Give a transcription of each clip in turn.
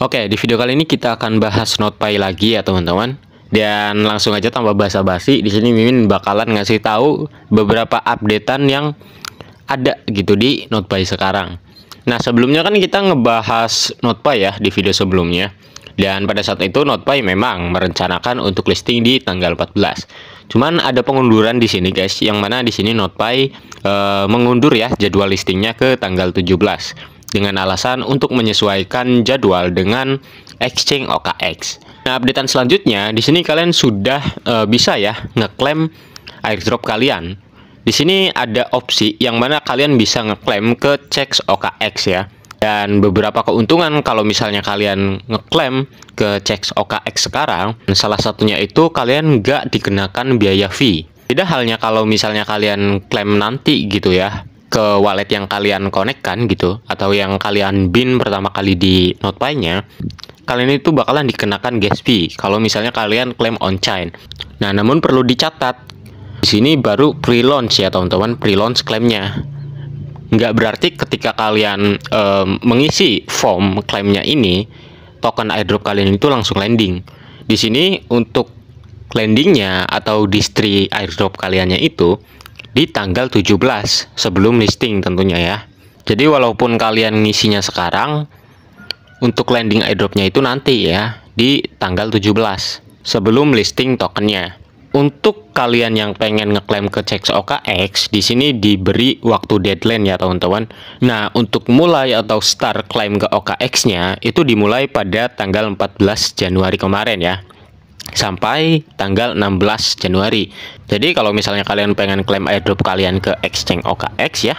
Oke, di video kali ini kita akan bahas NotPy lagi ya teman-teman. Dan langsung aja tanpa basa-basi, di sini Mimin bakalan ngasih tahu beberapa updatean yang ada gitu di NotPy sekarang. Nah, sebelumnya kan kita ngebahas NotPy ya di video sebelumnya. Dan pada saat itu NotPy memang merencanakan untuk listing di tanggal 14. Cuman ada pengunduran di sini guys, yang mana di sini NotPy mengundur ya jadwal listingnya ke tanggal 17 dengan alasan untuk menyesuaikan jadwal dengan exchange OKX. Nah, updatean selanjutnya di sini kalian sudah bisa ya ngeklaim airdrop kalian. Di sini ada opsi yang mana kalian bisa ngeklaim ke CEX OKX ya. Dan beberapa keuntungan kalau misalnya kalian ngeklaim ke CEX OKX sekarang, salah satunya itu kalian nggak dikenakan biaya fee. Beda halnya kalau misalnya kalian klaim nanti gitu ya ke wallet yang kalian konekkan gitu, atau yang kalian bin pertama kali di NotPy-nya, kalian itu bakalan dikenakan gas fee kalau misalnya kalian klaim on-chain. Nah, namun perlu dicatat, di sini baru pre-launch ya teman-teman, pre-launch klaimnya. Nggak berarti ketika kalian mengisi form klaimnya ini, token airdrop kalian itu langsung landing. Di sini untuk landingnya atau distri airdrop kaliannya itu di tanggal 17 sebelum listing tentunya ya. Jadi walaupun kalian ngisinya sekarang, untuk landing airdropnya itu nanti ya di tanggal 17 sebelum listing tokennya. Untuk kalian yang pengen ngeklaim ke CEX OKX, di sini diberi waktu deadline ya teman-teman. Nah, untuk mulai atau start klaim ke OKX-nya itu dimulai pada tanggal 14 Januari kemarin ya, sampai tanggal 16 Januari. Jadi kalau misalnya kalian pengen klaim airdrop kalian ke exchange OKX ya,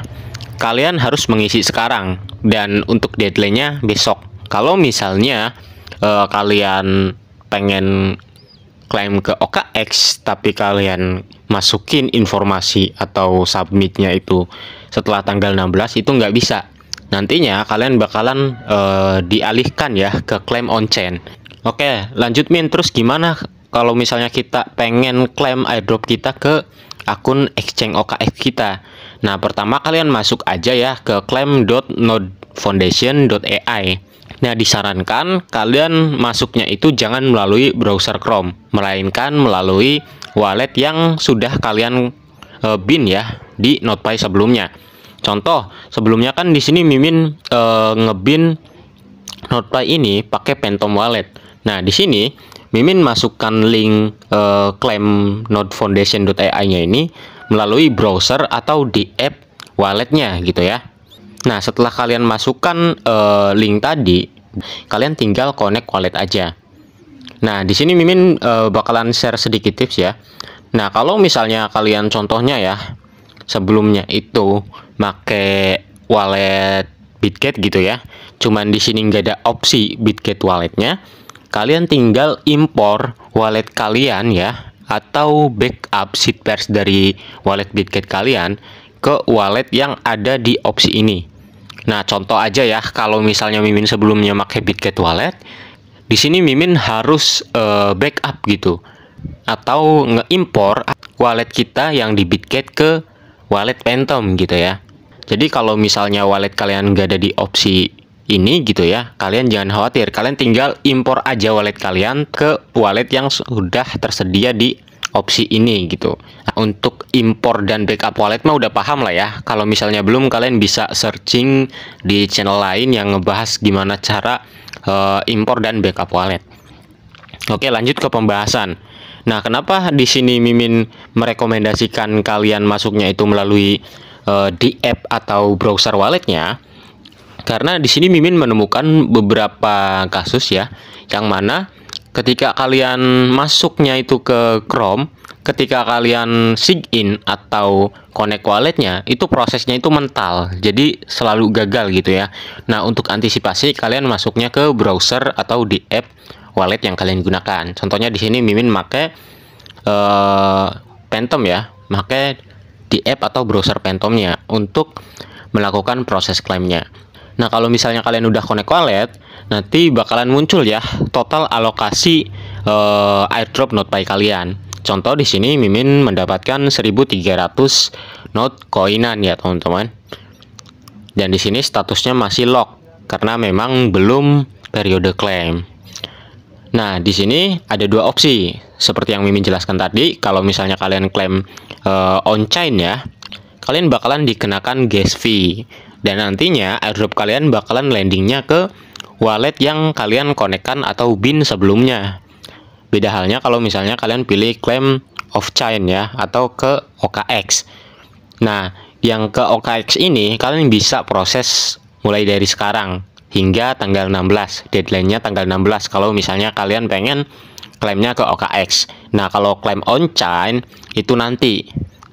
kalian harus mengisi sekarang, dan untuk deadline-nya besok. Kalau misalnya kalian pengen klaim ke OKX tapi kalian masukin informasi atau submitnya itu setelah tanggal 16, itu nggak bisa. Nantinya kalian bakalan dialihkan ya ke klaim on-chain. Oke, lanjut Min. Terus gimana kalau misalnya kita pengen klaim airdrop kita ke akun exchange OKX kita? Nah, pertama kalian masuk aja ya ke claim.nodefoundation.ai. Nah, disarankan kalian masuknya itu jangan melalui browser Chrome, melainkan melalui wallet yang sudah kalian bin ya di NotPy sebelumnya. Contoh, sebelumnya kan di sini Mimin ngebin NotPy ini pakai Phantom Wallet. Nah, di sini Mimin masukkan link claim nodefoundation.ai-nya ini melalui browser atau di app walletnya gitu ya. Nah, setelah kalian masukkan link tadi, kalian tinggal connect wallet aja. Nah, di sini Mimin bakalan share sedikit tips ya. Nah, kalau misalnya kalian contohnya ya, sebelumnya itu make wallet Bitget gitu ya, cuman di sini nggak ada opsi Bitget walletnya, kalian tinggal impor wallet kalian ya, atau backup seed pairs dari wallet Bitget kalian ke wallet yang ada di opsi ini. Nah, contoh aja ya, kalau misalnya Mimin sebelumnya pakai Bitget wallet, di sini Mimin harus backup gitu, atau ngeimpor wallet kita yang di Bitget ke wallet Phantom gitu ya. Jadi kalau misalnya wallet kalian nggak ada di opsi ini gitu ya, kalian jangan khawatir, kalian tinggal impor aja wallet kalian ke wallet yang sudah tersedia di opsi ini gitu. Nah, untuk impor dan backup wallet mah udah paham lah ya. Kalau misalnya belum, kalian bisa searching di channel lain yang ngebahas gimana cara impor dan backup wallet. Oke, lanjut ke pembahasan. Nah, kenapa di sini Mimin merekomendasikan kalian masuknya itu melalui di app atau browser walletnya? Karena di sini Mimin menemukan beberapa kasus ya, yang mana ketika kalian masuknya itu ke Chrome, ketika kalian sign atau connect walletnya, itu prosesnya itu mental, jadi selalu gagal gitu ya. Nah, untuk antisipasi kalian masuknya ke browser atau di app wallet yang kalian gunakan. Contohnya di sini Mimin make Phantom ya, make di app atau browser Phantomnya untuk melakukan proses klaimnya. Nah, kalau misalnya kalian udah connect wallet, nanti bakalan muncul ya total alokasi airdrop NotPy kalian. Contoh di sini Mimin mendapatkan 1.300 not koinan ya teman-teman. Dan di sini statusnya masih lock karena memang belum periode klaim. Nah, di sini ada dua opsi. Seperti yang Mimin jelaskan tadi, kalau misalnya kalian klaim on-chain ya, kalian bakalan dikenakan gas fee. Dan nantinya airdrop kalian bakalan landingnya ke wallet yang kalian konekkan atau bin sebelumnya. Beda halnya kalau misalnya kalian pilih klaim off-chain ya, atau ke OKX. Nah, yang ke OKX ini kalian bisa proses mulai dari sekarang hingga tanggal 16. Deadline-nya tanggal 16 kalau misalnya kalian pengen klaimnya ke OKX. Nah, kalau klaim on-chain itu nanti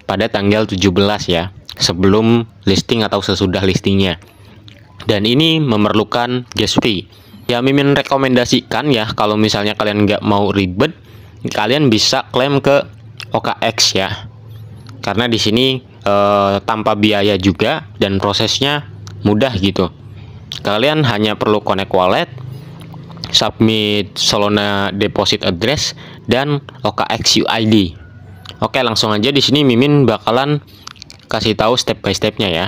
pada tanggal 17 ya, sebelum listing atau sesudah listingnya. Dan ini memerlukan gas fee. Ya, Mimin rekomendasikan ya, kalau misalnya kalian nggak mau ribet, kalian bisa klaim ke OKX ya. Karena di sini tanpa biaya juga dan prosesnya mudah gitu. Kalian hanya perlu connect wallet, submit Solana deposit address, dan OKX UID. Oke, langsung aja di sini Mimin bakalan kasih tahu step by stepnya ya.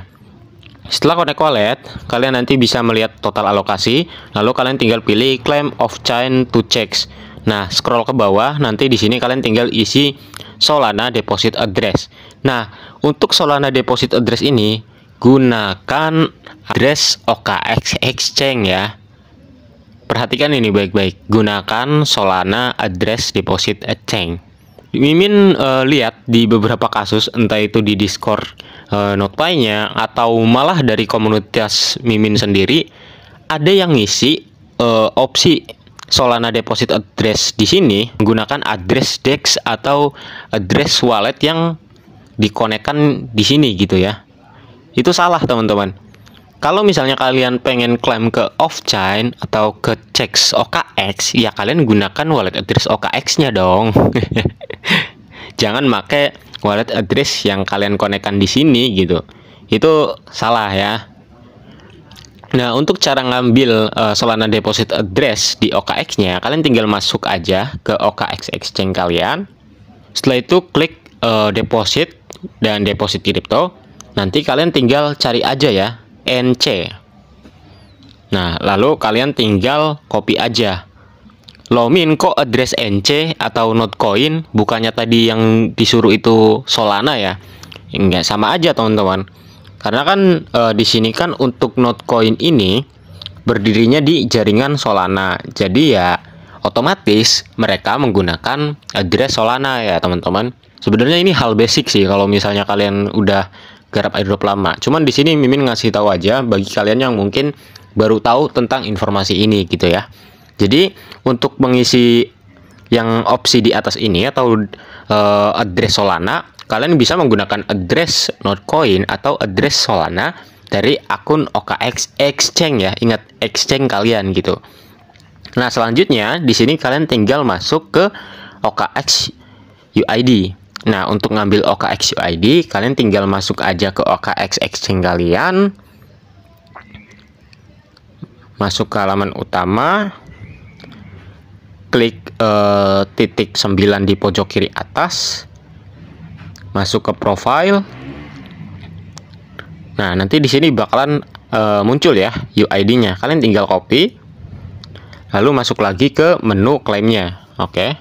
Setelah connect wallet, kalian nanti bisa melihat total alokasi, lalu kalian tinggal pilih claim off-chain to checks. Nah, scroll ke bawah, nanti di sini kalian tinggal isi Solana deposit address. Nah, untuk Solana deposit address ini gunakan address OKX exchange ya. Perhatikan ini baik-baik, gunakan Solana address deposit exchange. Mimin lihat di beberapa kasus, entah itu di Discord NotPay-nya atau malah dari komunitas Mimin sendiri, ada yang ngisi opsi Solana deposit address di sini menggunakan address DEX atau address wallet yang dikonekkan di sini gitu ya. Itu salah teman-teman. Kalau misalnya kalian pengen klaim ke off-chain atau ke checks OKX, ya kalian gunakan wallet address OKX-nya dong. Jangan pakai wallet address yang kalian konekkan di sini gitu. Itu salah ya. Nah, untuk cara ngambil Solana deposit address di OKX-nya, kalian tinggal masuk aja ke OKX exchange kalian. Setelah itu klik deposit dan deposit crypto. Nanti kalian tinggal cari aja ya NC. Nah, lalu kalian tinggal copy aja. Loh Min, kok address NC atau Notcoin, bukannya tadi yang disuruh itu Solana ya? Enggak, sama aja teman-teman. Karena kan di sini kan untuk Notcoin ini berdirinya di jaringan Solana. Jadi ya otomatis mereka menggunakan address Solana ya teman-teman. Sebenarnya ini hal basic sih kalau misalnya kalian udah garap airdrop lama. Cuman di sini Mimin ngasih tahu aja bagi kalian yang mungkin baru tahu tentang informasi ini gitu ya. Jadi untuk mengisi yang opsi di atas ini atau address Solana, kalian bisa menggunakan address Notcoin atau address Solana dari akun OKX exchange ya. Ingat exchange kalian gitu. Nah, selanjutnya di sini kalian tinggal masuk ke OKX UID. Nah, untuk ngambil OKX UID, kalian tinggal masuk aja ke OKX exchange kalian. Masuk ke halaman utama. Klik titik 9 di pojok kiri atas. Masuk ke profile. Nah, nanti di sini bakalan muncul ya UID-nya. Kalian tinggal copy. Lalu masuk lagi ke menu klaimnya. Oke.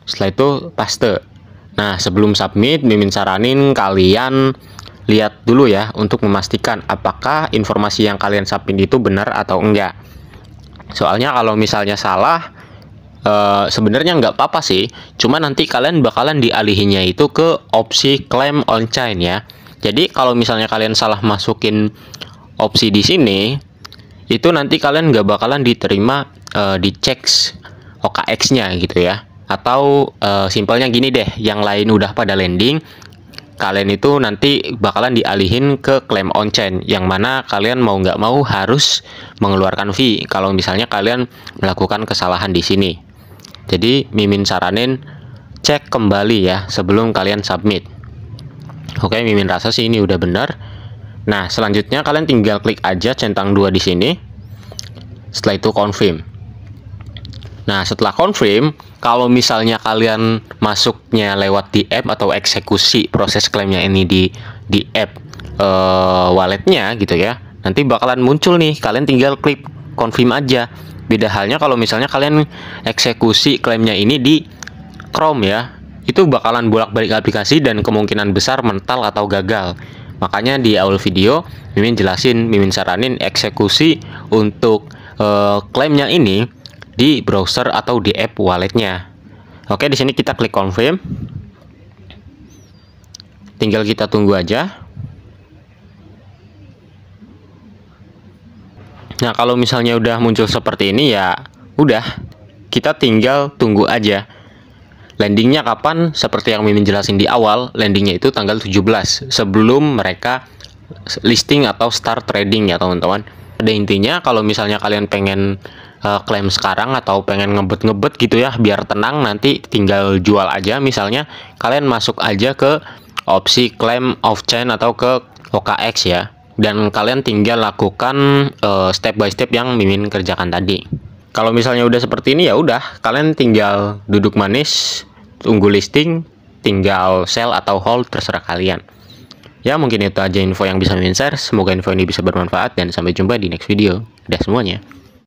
Setelah itu paste. Nah, sebelum submit, Mimin saranin kalian lihat dulu ya untuk memastikan apakah informasi yang kalian submit itu benar atau enggak. Soalnya kalau misalnya salah, sebenarnya nggak apa-apa sih. Cuma nanti kalian bakalan dialihinya itu ke opsi claim on-chain ya. Jadi kalau misalnya kalian salah masukin opsi di sini, itu nanti kalian nggak bakalan diterima di checks OKX-nya gitu ya. Atau simpelnya gini deh, yang lain udah pada landing, kalian itu nanti bakalan dialihin ke claim on-chain, yang mana kalian mau nggak mau harus mengeluarkan fee kalau misalnya kalian melakukan kesalahan di sini. Jadi Mimin saranin cek kembali ya sebelum kalian submit. Oke, Mimin rasa sih ini udah benar. Nah, selanjutnya kalian tinggal klik aja centang 2 di sini. Setelah itu confirm. Nah, setelah confirm, kalau misalnya kalian masuknya lewat di app atau eksekusi proses klaimnya ini di app walletnya gitu ya, nanti bakalan muncul nih. Kalian tinggal klik confirm aja. Beda halnya kalau misalnya kalian eksekusi klaimnya ini di Chrome ya, itu bakalan bolak-balik aplikasi dan kemungkinan besar mental atau gagal. Makanya di awal video Mimin jelasin, Mimin saranin eksekusi untuk klaimnya ini di browser atau di app walletnya. Oke, di sini kita klik confirm. Tinggal kita tunggu aja. Nah, kalau misalnya udah muncul seperti ini ya udah, kita tinggal tunggu aja. Landingnya kapan? Seperti yang Mimin jelasin di awal, landingnya itu tanggal 17 sebelum mereka listing atau start trading ya teman-teman. Pada intinya kalau misalnya kalian pengen klaim sekarang atau pengen ngebet-ngebet gitu ya, biar tenang nanti tinggal jual aja, misalnya kalian masuk aja ke opsi claim off chain atau ke OKX ya, dan kalian tinggal lakukan step by step yang Mimin kerjakan tadi. Kalau misalnya udah seperti ini ya udah, kalian tinggal duduk manis, tunggu listing, tinggal sell atau hold terserah kalian. Ya mungkin itu aja info yang bisa Mimin share. Semoga info ini bisa bermanfaat dan sampai jumpa di next video. Udah semuanya.